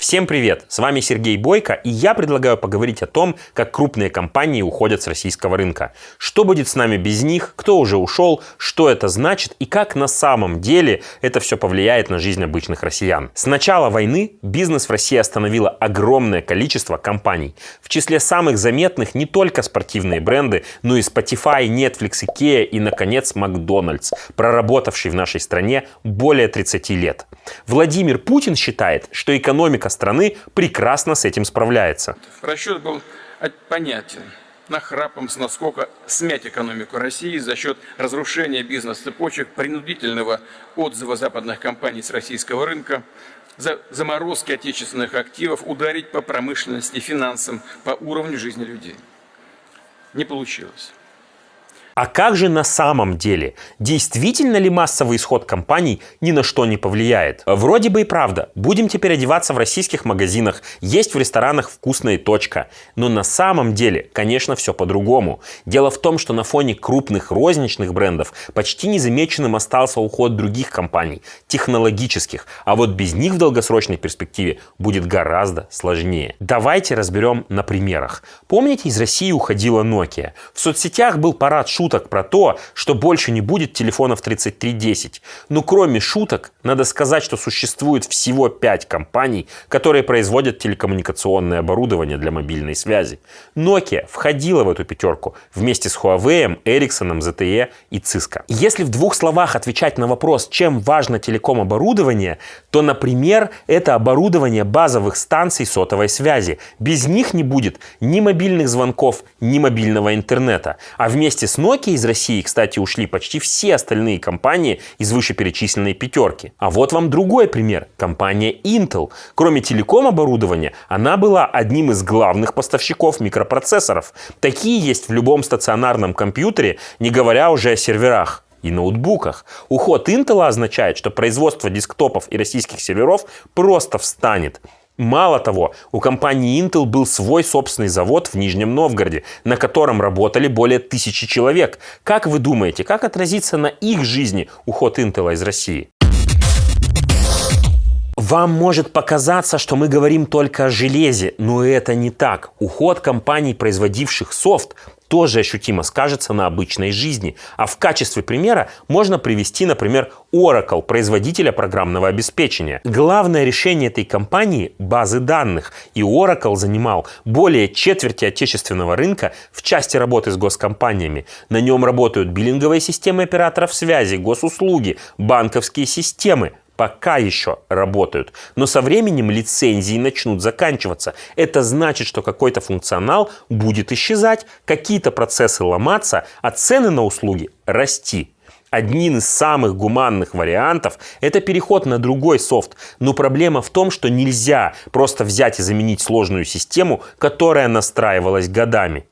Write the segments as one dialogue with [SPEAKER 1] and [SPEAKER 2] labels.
[SPEAKER 1] Всем привет! С вами Сергей Бойко, и я предлагаю поговорить о том, как крупные компании уходят с российского рынка. Что будет с нами без них, кто уже ушел, что это значит и как на самом деле это все повлияет на жизнь обычных россиян. С начала войны бизнес в России остановило огромное количество компаний. В числе самых заметных не только спортивные бренды, но и Spotify, Netflix, IKEA и, наконец, Макдональдс, проработавший в нашей стране более 30 лет. Владимир Путин считает, что экономика страны прекрасно с этим справляется.
[SPEAKER 2] Расчет был понятен. Нахрапом с наскока смять экономику России за счет разрушения бизнес-цепочек, принудительного отзыва западных компаний с российского рынка, за заморозки отечественных активов, ударить по промышленности, финансам, по уровню жизни людей. Не получилось.
[SPEAKER 1] А как же на самом деле? Действительно ли массовый исход компаний ни на что не повлияет? Вроде бы и правда. Будем теперь одеваться в российских магазинах, есть в ресторанах вкусная точка. Но на самом деле, конечно, все по-другому. Дело в том, что на фоне крупных розничных брендов почти незамеченным остался уход других компаний, технологических. А вот без них в долгосрочной перспективе будет гораздо сложнее. Давайте разберем на примерах. Помните, из России уходила Nokia? В соцсетях был парад шуток про то, что больше не будет телефонов 3310. Но кроме шуток, надо сказать, что существует всего 5 компаний, которые производят телекоммуникационное оборудование для мобильной связи. Nokia входила в эту пятерку вместе с Huawei, Ericsson, ZTE и Cisco. Если в двух словах отвечать на вопрос, чем важно телеком-оборудование, то, например, это оборудование базовых станций сотовой связи. Без них не будет ни мобильных звонков, ни мобильного интернета. А вместе с Nokia из России, кстати, ушли почти все остальные компании из вышеперечисленной пятерки. А вот вам другой пример. Компания Intel. Кроме телеком-оборудования, она была одним из главных поставщиков микропроцессоров. Такие есть в любом стационарном компьютере, не говоря уже о серверах и ноутбуках. Уход Intel означает, что производство десктопов и российских серверов просто встанет. Мало того, у компании Intel был свой собственный завод в Нижнем Новгороде, на котором работали более 1000 человек. Как вы думаете, как отразится на их жизни уход Intel из России? Вам может показаться, что мы говорим только о железе, но это не так. Уход компаний, производивших софт, тоже ощутимо скажется на обычной жизни. А в качестве примера можно привести, например, Oracle, производителя программного обеспечения. Главное решение этой компании – базы данных. И Oracle занимал более четверти отечественного рынка в части работы с госкомпаниями. На нем работают биллинговые системы операторов связи, госуслуги, банковские системы. Пока еще работают. Но со временем лицензии начнут заканчиваться. Это значит, что какой-то функционал будет исчезать, какие-то процессы ломаться, а цены на услуги расти. Один из самых гуманных вариантов – это переход на другой софт. Но проблема в том, что нельзя просто взять и заменить сложную систему, которая настраивалась годами.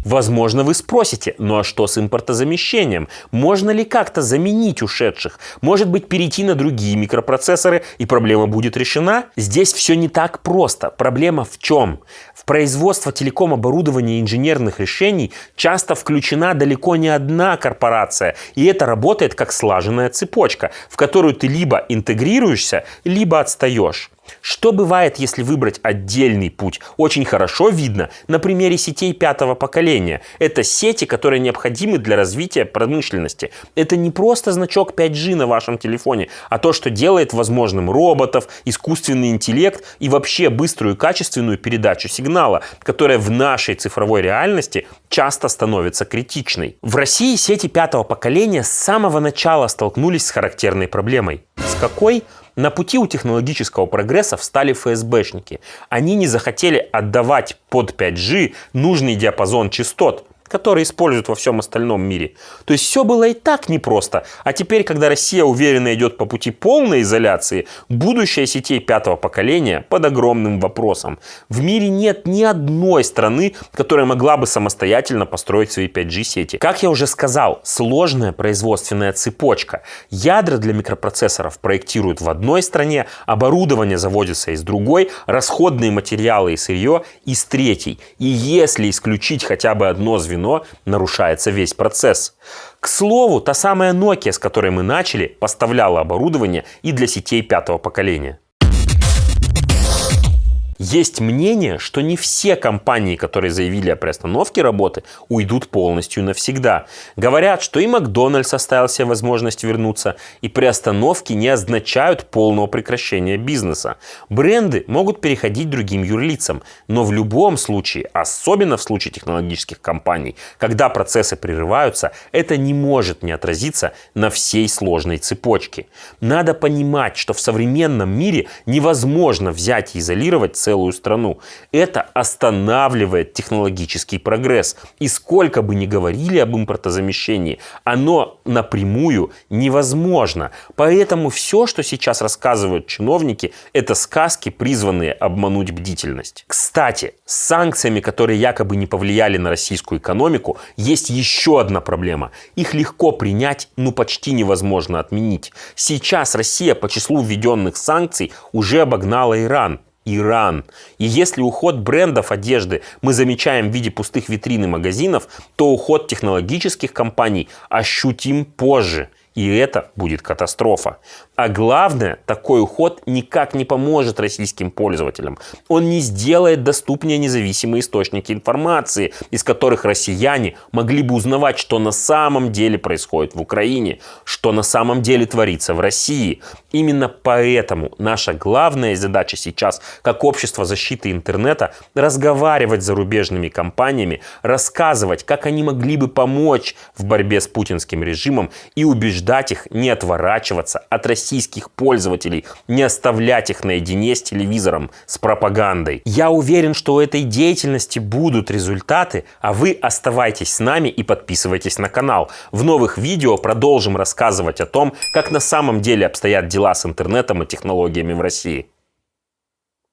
[SPEAKER 1] Возможно, вы спросите, ну а что с импортозамещением? Можно ли как-то заменить ушедших? Может быть, перейти на другие микропроцессоры и проблема будет решена? Здесь все не так просто. Проблема в чем? В производство телеком-оборудования и инженерных решений часто включена далеко не одна корпорация. И это работает как слаженная цепочка, в которую ты либо интегрируешься, либо отстаешь. Что бывает, если выбрать отдельный путь? Очень хорошо видно на примере сетей 5-го поколения. Это сети, которые необходимы для развития промышленности. Это не просто значок 5G на вашем телефоне, а то, что делает возможным роботов, искусственный интеллект и вообще быструю и качественную передачу сигнала, которая в нашей цифровой реальности часто становится критичной. В России сети 5-го поколения с самого начала столкнулись с характерной проблемой. С какой? На пути у технологического прогресса встали ФСБшники. Они не захотели отдавать под 5G нужный диапазон частот, которые используют во всем остальном мире. То есть все было и так непросто. А теперь, когда Россия уверенно идет по пути полной изоляции, будущее сетей 5-го поколения под огромным вопросом. В мире нет ни одной страны, которая могла бы самостоятельно построить свои 5G-сети. Как я уже сказал, сложная производственная цепочка. Ядра для микропроцессоров проектируют в одной стране, оборудование заводится из другой, расходные материалы и сырье из третьей. И если исключить хотя бы одно звено, нарушается весь процесс. К слову, та самая Nokia, с которой мы начали, поставляла оборудование и для сетей 5-го поколения. Есть мнение, что не все компании, которые заявили о приостановке работы, уйдут полностью навсегда. Говорят, что и Макдональдс оставил себе возможность вернуться, и приостановки не означают полного прекращения бизнеса. Бренды могут переходить другим юрлицам, но в любом случае, особенно в случае технологических компаний, когда процессы прерываются, это не может не отразиться на всей сложной цепочке. Надо понимать, что в современном мире невозможно взять и изолировать целую страну. Это останавливает технологический прогресс. И сколько бы ни говорили об импортозамещении, оно напрямую невозможно. Поэтому все, что сейчас рассказывают чиновники, это сказки, призванные обмануть бдительность. Кстати, с санкциями, которые якобы не повлияли на российскую экономику, есть еще одна проблема. Их легко принять, но почти невозможно отменить. Сейчас Россия по числу введенных санкций уже обогнала Иран. И если уход брендов одежды мы замечаем в виде пустых витрин и магазинов, то уход технологических компаний ощутим позже. И это будет катастрофа. А главное, такой уход никак не поможет российским пользователям. Он не сделает доступнее независимые источники информации, из которых россияне могли бы узнавать, что на самом деле происходит в Украине, что на самом деле творится в России. Именно поэтому наша главная задача сейчас, как общество защиты интернета, разговаривать с зарубежными компаниями, рассказывать, как они могли бы помочь в борьбе с путинским режимом и убеждать их не отворачиваться от российских пользователей, не оставлять их наедине с телевизором, с пропагандой. Я уверен, что у этой деятельности будут результаты, а вы оставайтесь с нами и подписывайтесь на канал. В новых видео продолжим рассказывать о том, как на самом деле обстоят дела с интернетом и технологиями в России.